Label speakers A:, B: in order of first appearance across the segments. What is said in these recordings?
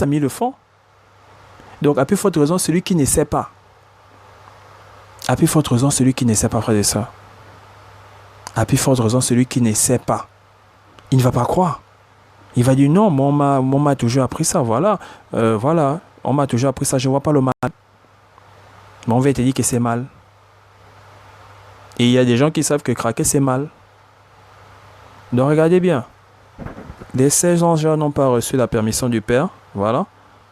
A: amis le font. Donc, à plus forte raison, celui qui ne sait pas. À plus forte raison, celui qui ne sait pas, frère et sœurs. À plus forte raison, celui qui ne sait pas. Il ne va pas croire. Il va dire non, moi, on m'a toujours appris ça, voilà. Voilà, on m'a toujours appris ça, je ne vois pas le mal. Mais on va te dire que c'est mal. Et il y a des gens qui savent que craquer, c'est mal. Donc regardez bien. Les 16 anges n'ont pas reçu la permission du Père, voilà.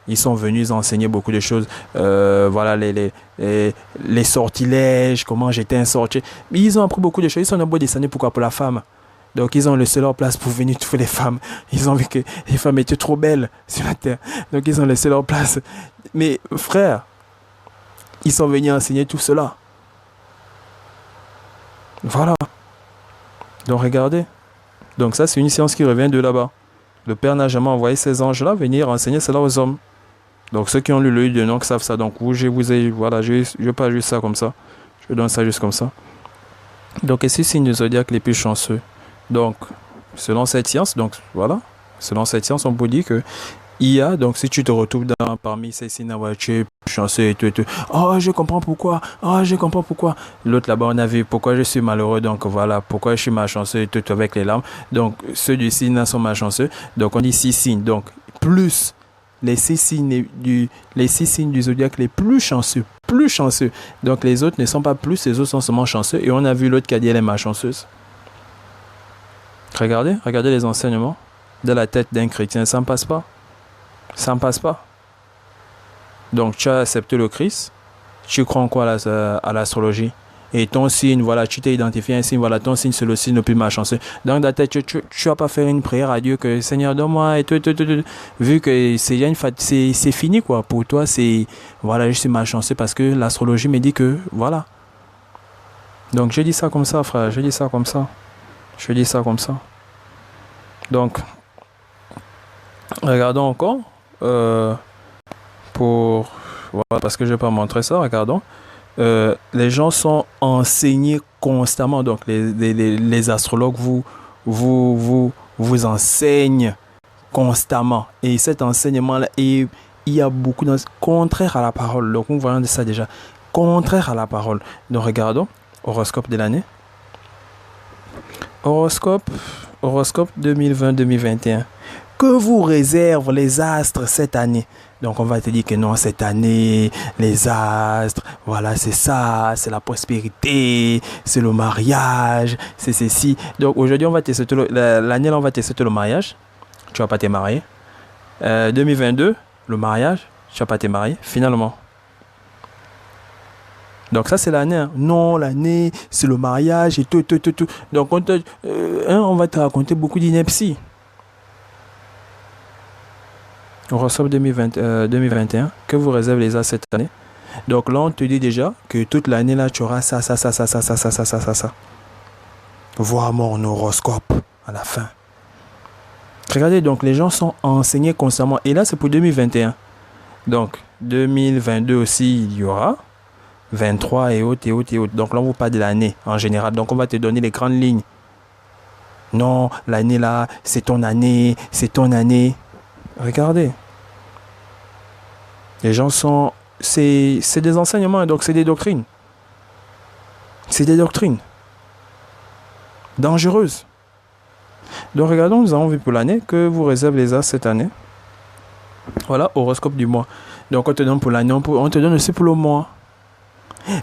A: Ils sont venus enseigner beaucoup de choses. Voilà, les sortilèges, comment j'étais un sorcier. Mais ils ont appris beaucoup de choses. Ils sont un beau descendre, pourquoi pour la femme. Donc ils ont laissé leur place pour venir trouver les femmes. Ils ont vu que les femmes étaient trop belles sur la terre. Donc ils ont laissé leur place. Mais frère, ils sont venus enseigner tout cela. Voilà. Donc regardez. Donc ça c'est une science qui revient de là-bas. Le Père n'a jamais envoyé ces anges-là venir enseigner cela aux hommes. Donc ceux qui ont lu le livre de Enoch savent ça. Donc voilà, je pas juste ça comme ça. Je donne ça juste comme ça. Donc ici signe du zodiaque les plus chanceux. Donc selon cette science, donc voilà, selon cette science, on peut dire que il y a, donc si tu te retrouves parmi ces signes, tu es chanceux et tout. Oh, je comprends pourquoi. Oh, je comprends pourquoi. L'autre là-bas, on a vu pourquoi je suis malheureux. Donc voilà, pourquoi je suis malchanceux et tout avec les larmes. Donc ceux du signe sont malchanceux. Donc on dit 6 signes. Donc plus les 6 signes du zodiaque les plus chanceux. Plus chanceux. Donc les autres ne sont pas plus, les autres sont seulement chanceux. Et on a vu l'autre qui a dit elle est malchanceuse. Regardez les enseignements de la tête d'un chrétien. Ça ne passe pas. Ça ne passe pas. Donc tu as accepté le Christ, tu crois en quoi à l'astrologie, et ton signe, voilà, tu t'es identifié un signe, voilà, ton signe c'est le signe le plus malchanceux. Dans ta tête, tu vas pas faire une prière à Dieu que Seigneur donne-moi et tout, vu que c'est fini quoi. Pour toi c'est voilà, je suis malchanceux parce que l'astrologie me dit que voilà. Donc je dis ça comme ça, frère, je dis ça comme ça. Donc regardons encore. Voilà, parce que je ne vais pas montrer ça, regardons. Les gens sont enseignés constamment. Donc les astrologues vous enseignent constamment. Et cet enseignement-là, il y a beaucoup contraire à la parole. Donc nous voyons ça déjà. Contraire à la parole. Donc regardons. Horoscope de l'année. Horoscope 2020-2021. Que vous réservent les astres cette année? Donc on va te dire que non, cette année, les astres, voilà, c'est ça, c'est la prospérité, c'est le mariage, c'est ceci. Donc aujourd'hui, on va tester l'année là, on va tester le mariage. Tu vas pas te marier. 2022, le mariage, tu vas pas te marier, finalement. Donc ça c'est l'année. Hein. Non, l'année, c'est le mariage et tout. Donc on va te raconter beaucoup d'inepties. Horoscope 2021, que vous réserve les astres cette année. Donc là, on te dit déjà que toute l'année, là, tu auras ça. Voir mon horoscope à la fin. Regardez, donc les gens sont enseignés constamment. Et là, c'est pour 2021. Donc, 2022 aussi, il y aura. 23 et autres. Donc là, on vous parle de l'année en général. Donc, on va te donner les grandes lignes. Non, l'année là, c'est ton année. Regardez. Les gens sont... C'est des enseignements, donc c'est des doctrines. C'est des doctrines. Dangereuses. Donc regardons, nous avons vu pour l'année que vous réserve les astres cette année. Voilà, horoscope du mois. Donc on te donne pour l'année, on te donne aussi pour le mois.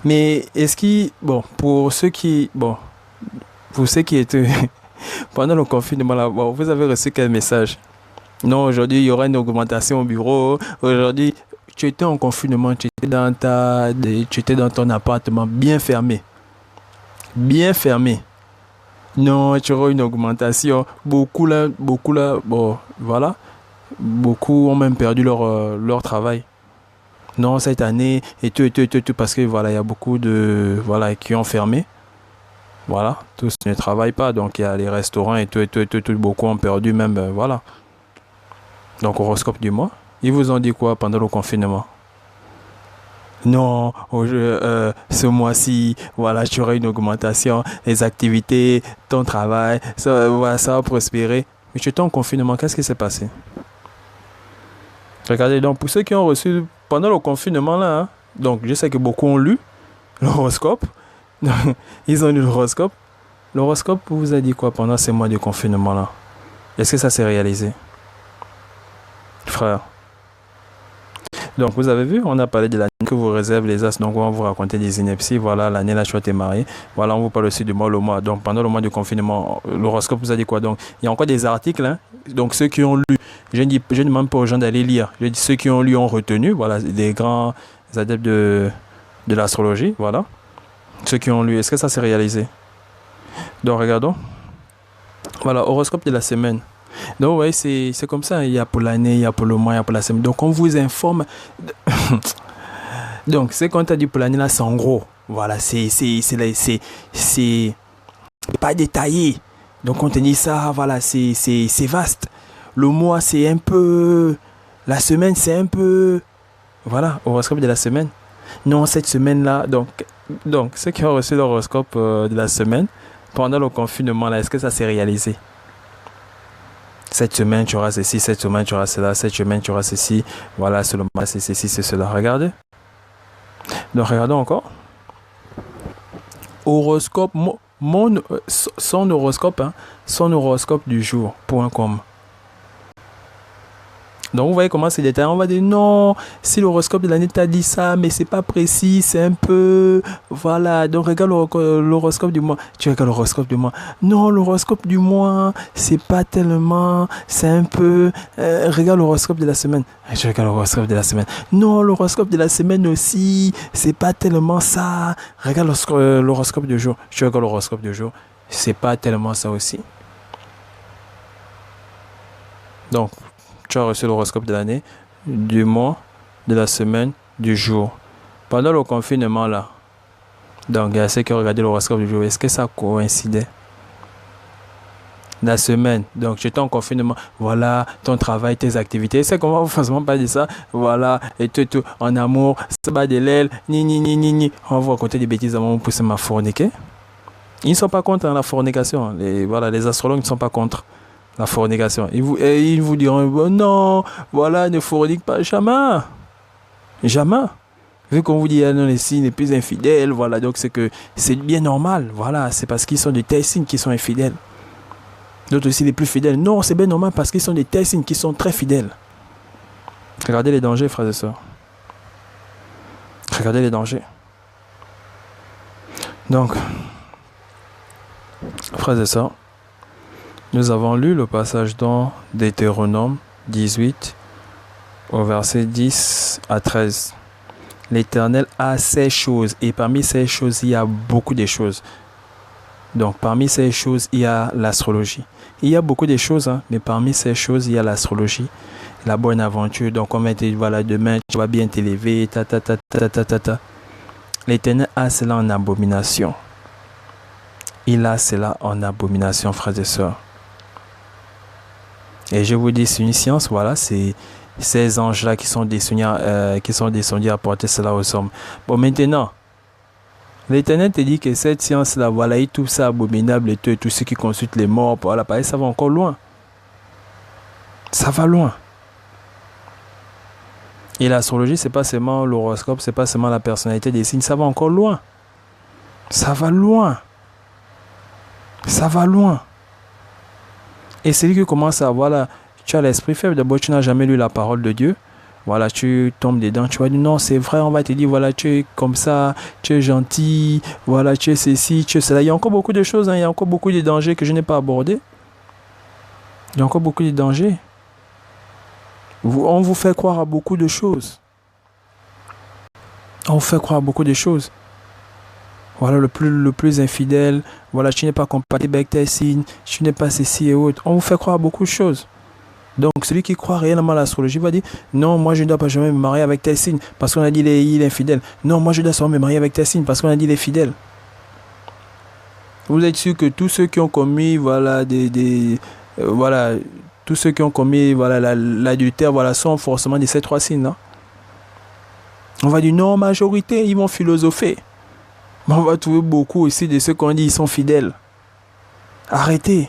A: Mais est-ce qu'il... Bon, pour ceux qui étaient... pendant le confinement, là, bon, vous avez reçu quel message? Non, aujourd'hui, il y aura une augmentation au bureau. Aujourd'hui, tu étais en confinement, tu étais dans ton appartement bien fermé. Non, tu auras une augmentation. Beaucoup là, bon, voilà. Beaucoup ont même perdu leur travail. Non, cette année, et tout, parce que voilà, il y a beaucoup de, voilà, qui ont fermé. Voilà, tous ne travaillent pas, donc il y a les restaurants et tout, beaucoup ont perdu même, voilà. Donc, horoscope du mois. Ils vous ont dit quoi pendant le confinement? Non, ce mois-ci, voilà, tu auras une augmentation, les activités, ton travail, ça va prospérer. Mais tu étais en confinement, qu'est-ce qui s'est passé? Regardez, donc pour ceux qui ont reçu pendant le confinement là, hein, donc je sais que beaucoup ont lu l'horoscope. Ils ont lu l'horoscope. L'horoscope vous a dit quoi pendant ces mois de confinement là? Est-ce que ça s'est réalisé? Frère. Donc vous avez vu, on a parlé de l'année que vous réservent les as, donc on va vous raconter des inepties. Voilà, l'année là tu vas te marier. Voilà, on vous parle aussi du mois, le mois. Donc pendant le mois de confinement, l'horoscope vous a dit quoi? Donc il y a encore des articles, hein. Donc ceux qui ont lu, je ne demande pas aux gens d'aller lire. Je dis ceux qui ont lu ont retenu, voilà, des grands adeptes de l'astrologie, voilà. Ceux qui ont lu, est-ce que ça s'est réalisé? Donc regardons. Voilà, horoscope de la semaine. Donc ouais, c'est comme ça, il y a pour l'année, il y a pour le mois, il y a pour la semaine. Donc on vous informe. Donc ce qu'on t'a dit pour l'année là, c'est en gros. Voilà, c'est pas détaillé. Donc on te dit ça, voilà, c'est vaste. Le mois c'est un peu, la semaine c'est un peu, voilà, horoscope de la semaine. Non, cette semaine là, donc ceux qui ont reçu l'horoscope de la semaine pendant le confinement là, est-ce que ça s'est réalisé? Cette semaine, tu auras ceci, cette semaine, tu auras cela, cette semaine, tu auras ceci. Voilà, c'est le mois, c'est ceci, c'est cela. Regardez. Donc, regardons encore. Horoscope, son horoscope, hein, son horoscope du jour, .com. Donc, vous voyez comment c'est détaillé. On va dire non, si l'horoscope de l'année t'a dit ça, mais c'est pas précis, c'est un peu. Voilà. Donc, regarde l'horoscope du mois. Tu regardes l'horoscope du mois. Non, l'horoscope du mois, c'est pas tellement. C'est un peu. Regarde l'horoscope de la semaine. Je regarde l'horoscope de la semaine. Non, l'horoscope de la semaine aussi, c'est pas tellement ça. Regarde l'horoscope du jour. Tu regardes l'horoscope du jour, c'est pas tellement ça aussi. Donc, tu as reçu l'horoscope de l'année, du mois, de la semaine, du jour. Pendant le confinement là, donc il y a ceux qui ont regardé l'horoscope du jour, est-ce que ça coïncidait? La semaine, donc j'étais en confinement, voilà, ton travail, tes activités, c'est comment vous forcément pas dire ça, voilà, et tout, en amour, ça bat de l'aile, ni, on va vous raconter des bêtises à mon pousser ma forniquer. Ils ne sont pas contre la fornication, les astrologues ne sont pas contre la fornication. Ils vous diront, bon, non, voilà, ne fornique pas, jamais. Jamais. Vu qu'on vous dit, non, les signes les plus infidèles, voilà, donc c'est que c'est bien normal, voilà, c'est parce qu'ils sont de tels signes qui sont infidèles. D'autres aussi les plus fidèles. Non, c'est bien normal parce qu'ils sont de tels signes qui sont très fidèles. Regardez les dangers, frères et sœurs. Regardez les dangers. Donc, frères et sœurs, nous avons lu le passage dans Deutéronome 18, au verset 10 à 13. L'Éternel a ces choses, et parmi ces choses, il y a beaucoup de choses. Donc, parmi ces choses, il y a l'astrologie. Il y a beaucoup de choses, hein, mais parmi ces choses, il y a l'astrologie, la bonne aventure. Donc, on dit, voilà, demain, tu vas bien t'élever, L'Éternel a cela en abomination. Il a cela en abomination, frères et sœurs. Et je vous dis, c'est une science, voilà, c'est ces anges-là qui sont descendus apporter cela aux hommes. Bon, maintenant, l'Éternel te dit que cette science-là, voilà, il trouve ça abominable et tout ce qui consulte les morts, voilà, pareil, ça va encore loin. Ça va loin. Et l'astrologie, c'est pas seulement l'horoscope, c'est pas seulement la personnalité des signes, ça va encore loin. Ça va loin. Ça va loin. Et celui qui commence à, voilà, tu as l'esprit faible, d'abord tu n'as jamais lu la parole de Dieu. Voilà, tu tombes dedans, tu vas dire non, c'est vrai, on va te dire, voilà, tu es comme ça, tu es gentil, voilà, tu es ceci, tu es cela. Il y a encore beaucoup de choses, hein, il y a encore beaucoup de dangers que je n'ai pas abordés. Il y a encore beaucoup de dangers. On vous fait croire à beaucoup de choses. On vous fait croire à beaucoup de choses. Voilà, le plus infidèle, voilà, tu n'es pas compatible avec tes signes, tu n'es pas ceci et autre. On vous fait croire à beaucoup de choses. Donc, celui qui croit réellement à l'astrologie va dire, non, moi je ne dois pas jamais me marier avec tel signe parce qu'on a dit il est infidèle. Non, moi je dois seulement me marier avec tel signe parce qu'on a dit il est fidèle. Vous êtes sûr que tous ceux qui ont commis, voilà, voilà, tous ceux qui ont commis, voilà, l'adultère, voilà, sont forcément de ces trois signes, non? On va dire, non, majorité, ils vont philosopher. Mais on va trouver beaucoup aussi de ceux qu'on dit ils sont fidèles. Arrêtez.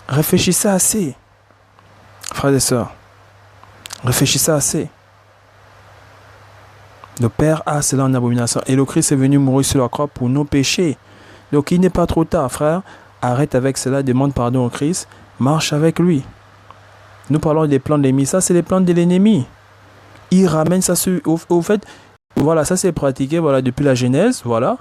A: Réfléchissez assez. Frères et sœurs, Réfléchissez assez. Le Père a cela en abomination. Et le Christ est venu mourir sur la croix pour nos péchés. Donc il n'est pas trop tard, frère. Arrête avec cela, demande pardon au Christ, marche avec lui. Nous parlons des plans de l'ennemi. Ça, c'est les plans de l'ennemi. Il ramène ça au fait, voilà, ça c'est pratiqué voilà, depuis la Genèse, voilà.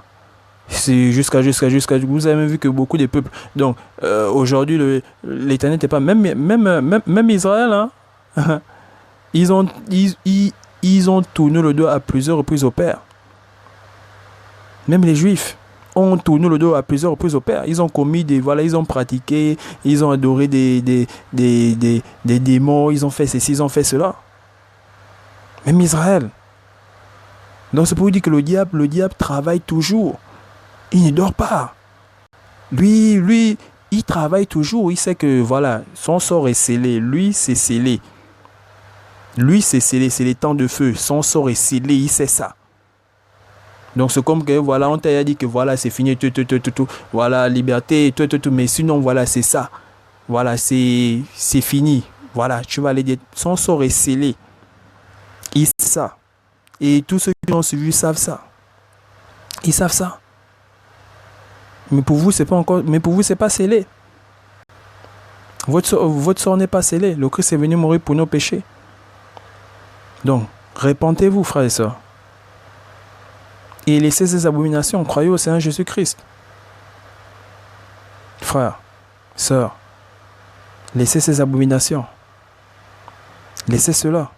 A: C'est jusqu'à vous avez même vu que beaucoup de peuples. Donc aujourd'hui, l'Éternel n'était pas même Israël, hein. Ils ont tourné le dos à plusieurs reprises au Père. Même les Juifs ont tourné le dos à plusieurs reprises au Père. Ils ont commis ils ont pratiqué, ils ont adoré des démons, ils ont fait ceci, ils ont fait cela. Même Israël. Donc c'est pour vous dire que le diable travaille toujours. Il ne dort pas. Lui, il travaille toujours. Il sait que voilà, son sort est scellé. Lui, c'est scellé. Lui, c'est scellé. C'est les temps de feu. Son sort est scellé. Il sait ça. Donc c'est comme que voilà, on t'a dit que voilà, c'est fini. Tout. Voilà, liberté. Tout. Mais sinon, voilà, c'est ça. Voilà, c'est fini. Voilà, tu vas aller dire. Son sort est scellé. Il sait ça. Et tous ceux qui l'ont suivi savent ça. Ils savent ça. Mais pour vous, c'est pas encore. Mais pour vous, c'est pas scellé. Votre sort n'est pas scellé. Le Christ est venu mourir pour nos péchés. Donc, répentez-vous, frères et sœurs. Et laissez ces abominations. Croyez au Seigneur Jésus-Christ. Frères, sœurs, laissez ces abominations. Laissez cela.